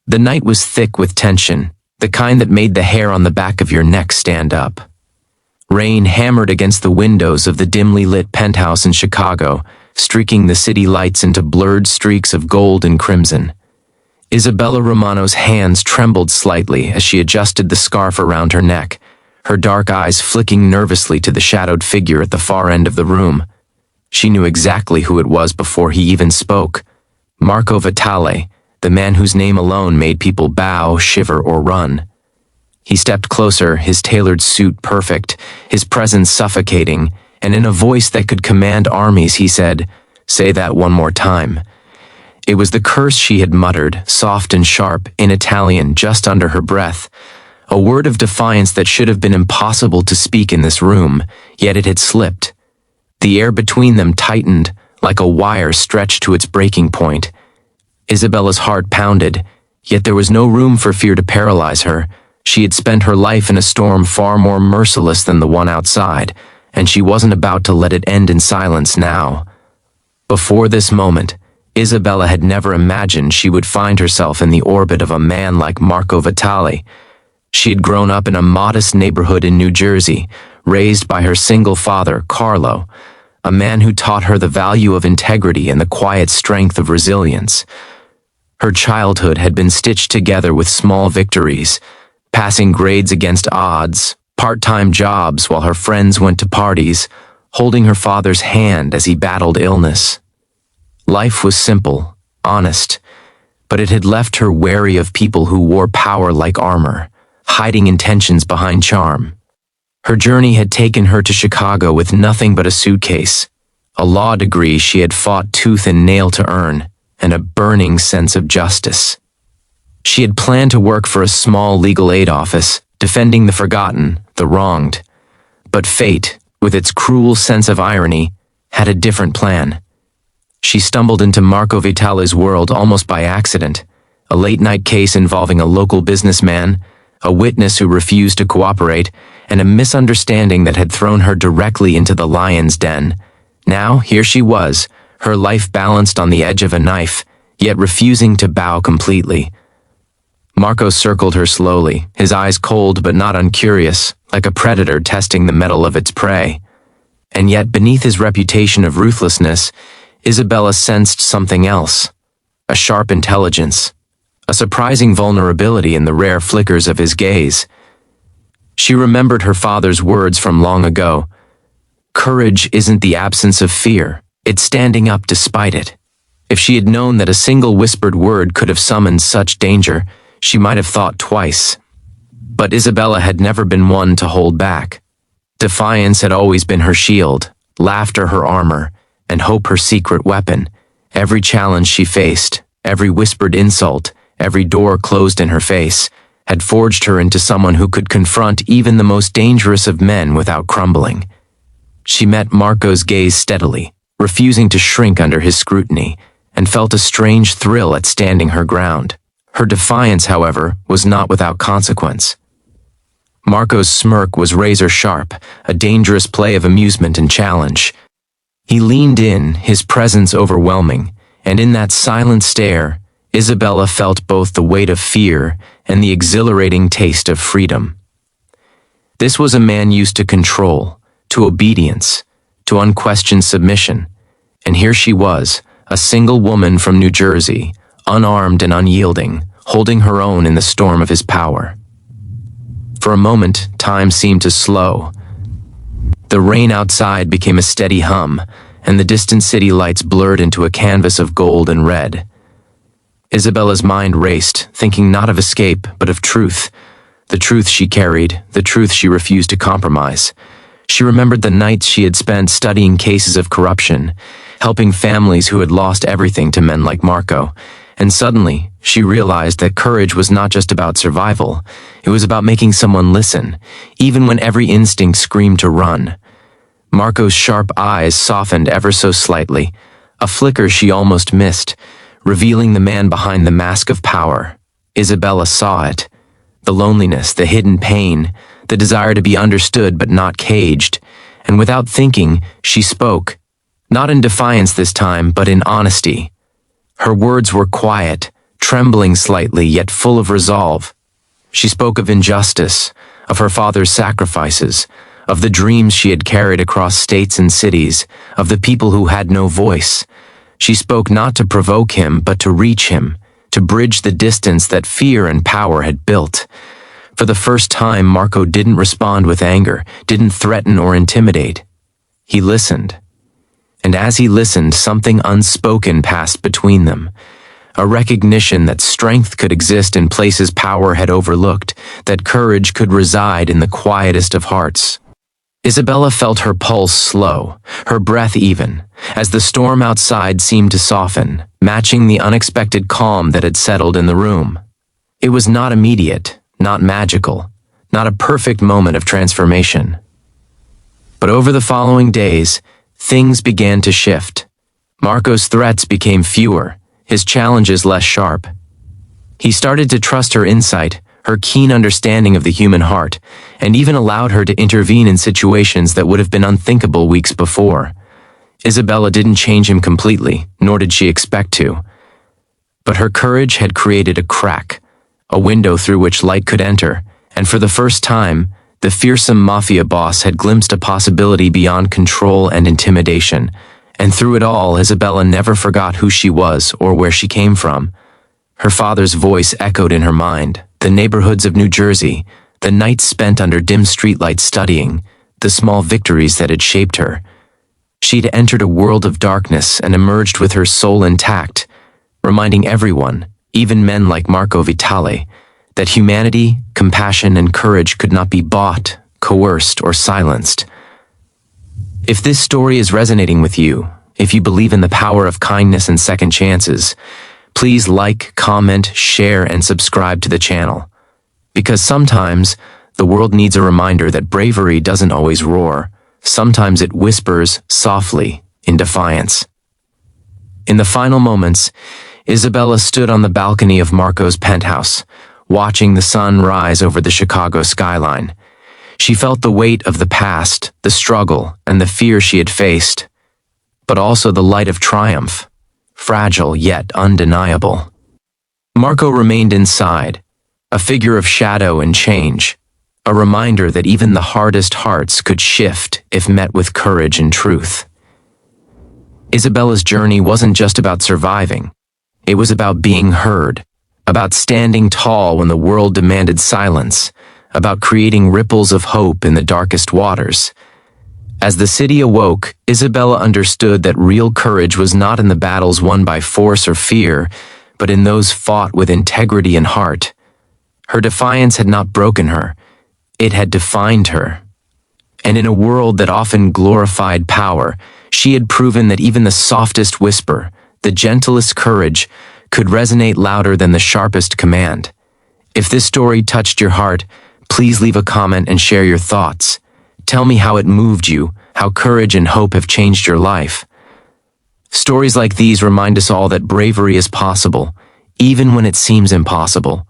The night was thick with tension, the kind that made the hair on the back of your neck stand up. Rain hammered against the windows of the dimly lit penthouse in Chicago, streaking the city lights into blurred streaks of gold and crimson. Isabella Romano's hands trembled slightly as she adjusted the scarf around her neck, her dark eyes flicking nervously to the shadowed figure at the far end of the room. She knew exactly who it was before he even spoke. Marco Vitale, the man whose name alone made people bow, shiver, or run. He stepped closer, his tailored suit perfect, his presence suffocating, and in a voice that could command armies he said, "Say that one more time." It was the curse she had muttered, soft and sharp, in Italian, just under her breath. A word of defiance that should have been impossible to speak in this room, yet it had slipped. The air between them tightened, like a wire stretched to its breaking point. Isabella's heart pounded, yet there was no room for fear to paralyze her. She had spent her life in a storm far more merciless than the one outside, and she wasn't about to let it end in silence now. Before this moment, Isabella had never imagined she would find herself in the orbit of a man like Marco Vitale. She had grown up in a modest neighborhood in New Jersey, raised by her single father, Carlo, a man who taught her the value of integrity and the quiet strength of resilience. Her childhood had been stitched together with small victories, passing grades against odds, part-time jobs while her friends went to parties, holding her father's hand as he battled illness. Life was simple, honest, but it had left her wary of people who wore power like armor, hiding intentions behind charm. Her journey had taken her to Chicago with nothing but a suitcase, a law degree she had fought tooth and nail to earn, and a burning sense of justice. She had planned to work for a small legal aid office, defending the forgotten, the wronged. But fate, with its cruel sense of irony, had a different plan. She stumbled into Marco Vitale's world almost by accident, a late-night case involving a local businessman, a witness who refused to cooperate, and a misunderstanding that had thrown her directly into the lion's den. Now, here she was, her life balanced on the edge of a knife, yet refusing to bow completely. Marco circled her slowly, his eyes cold but not uncurious, like a predator testing the mettle of its prey. And yet, beneath his reputation of ruthlessness, Isabella sensed something else, a sharp intelligence, a surprising vulnerability in the rare flickers of his gaze. She remembered her father's words from long ago. Courage isn't the absence of fear, it's standing up despite it. If she had known that a single whispered word could have summoned such danger, she might have thought twice. But Isabella had never been one to hold back. Defiance had always been her shield, laughter her armor, and hope her secret weapon. Every challenge she faced, every whispered insult, every door closed in her face, had forged her into someone who could confront even the most dangerous of men without crumbling. She met Marco's gaze steadily, refusing to shrink under his scrutiny, and felt a strange thrill at standing her ground. Her defiance, however, was not without consequence. Marco's smirk was razor-sharp, a dangerous play of amusement and challenge. He leaned in, his presence overwhelming, and in that silent stare, Isabella felt both the weight of fear and the exhilarating taste of freedom. This was a man used to control, to obedience, to unquestioned submission, and here she was, a single woman from New Jersey, unarmed and unyielding, holding her own in the storm of his power. For a moment, time seemed to slow. The rain outside became a steady hum, and the distant city lights blurred into a canvas of gold and red. Isabella's mind raced, thinking not of escape, but of truth. The truth she carried, the truth she refused to compromise. She remembered the nights she had spent studying cases of corruption, helping families who had lost everything to men like Marco, and suddenly, she realized that courage was not just about survival, it was about making someone listen, even when every instinct screamed to run. Marco's sharp eyes softened ever so slightly, a flicker she almost missed, revealing the man behind the mask of power. Isabella saw it. The loneliness, the hidden pain, the desire to be understood but not caged, and without thinking, she spoke, not in defiance this time, but in honesty. Her words were quiet, trembling slightly yet full of resolve. She spoke of injustice, of her father's sacrifices, of the dreams she had carried across states and cities, of the people who had no voice. She spoke not to provoke him, but to reach him, to bridge the distance that fear and power had built. For the first time, Marco didn't respond with anger, didn't threaten or intimidate. He listened. And as he listened, something unspoken passed between them. A recognition that strength could exist in places power had overlooked, that courage could reside in the quietest of hearts. Isabella felt her pulse slow, her breath even, as the storm outside seemed to soften, matching the unexpected calm that had settled in the room. It was not immediate, not magical, not a perfect moment of transformation. But over the following days, things began to shift. Marco's threats became fewer, his challenges less sharp. He started to trust her insight, her keen understanding of the human heart, and even allowed her to intervene in situations that would have been unthinkable weeks before. Isabella didn't change him completely, nor did she expect to. But her courage had created a crack, a window through which light could enter, and for the first time, the fearsome mafia boss had glimpsed a possibility beyond control and intimidation. And through it all, Isabella never forgot who she was or where she came from. Her father's voice echoed in her mind, the neighborhoods of New Jersey, the nights spent under dim streetlights studying, the small victories that had shaped her. She'd entered a world of darkness and emerged with her soul intact, reminding everyone, even men like Marco Vitale, that humanity, compassion, and courage could not be bought, coerced, or silenced. If this story is resonating with you, if you believe in the power of kindness and second chances, please like, comment, share, and subscribe to the channel. Because sometimes, the world needs a reminder that bravery doesn't always roar. Sometimes it whispers softly in defiance. In the final moments, Isabella stood on the balcony of Marco's penthouse, watching the sun rise over the Chicago skyline. She felt the weight of the past, the struggle, and the fear she had faced, but also the light of triumph, fragile yet undeniable. Marco remained inside, a figure of shadow and change, a reminder that even the hardest hearts could shift if met with courage and truth. Isabella's journey wasn't just about surviving. It was about being heard, about standing tall when the world demanded silence, about creating ripples of hope in the darkest waters. As the city awoke, Isabella understood that real courage was not in the battles won by force or fear, but in those fought with integrity and heart. Her defiance had not broken her, it had defined her. And in a world that often glorified power, she had proven that even the softest whisper, the gentlest courage, could resonate louder than the sharpest command. If this story touched your heart, please leave a comment and share your thoughts. Tell me how it moved you, how courage and hope have changed your life. Stories like these remind us all that bravery is possible, even when it seems impossible.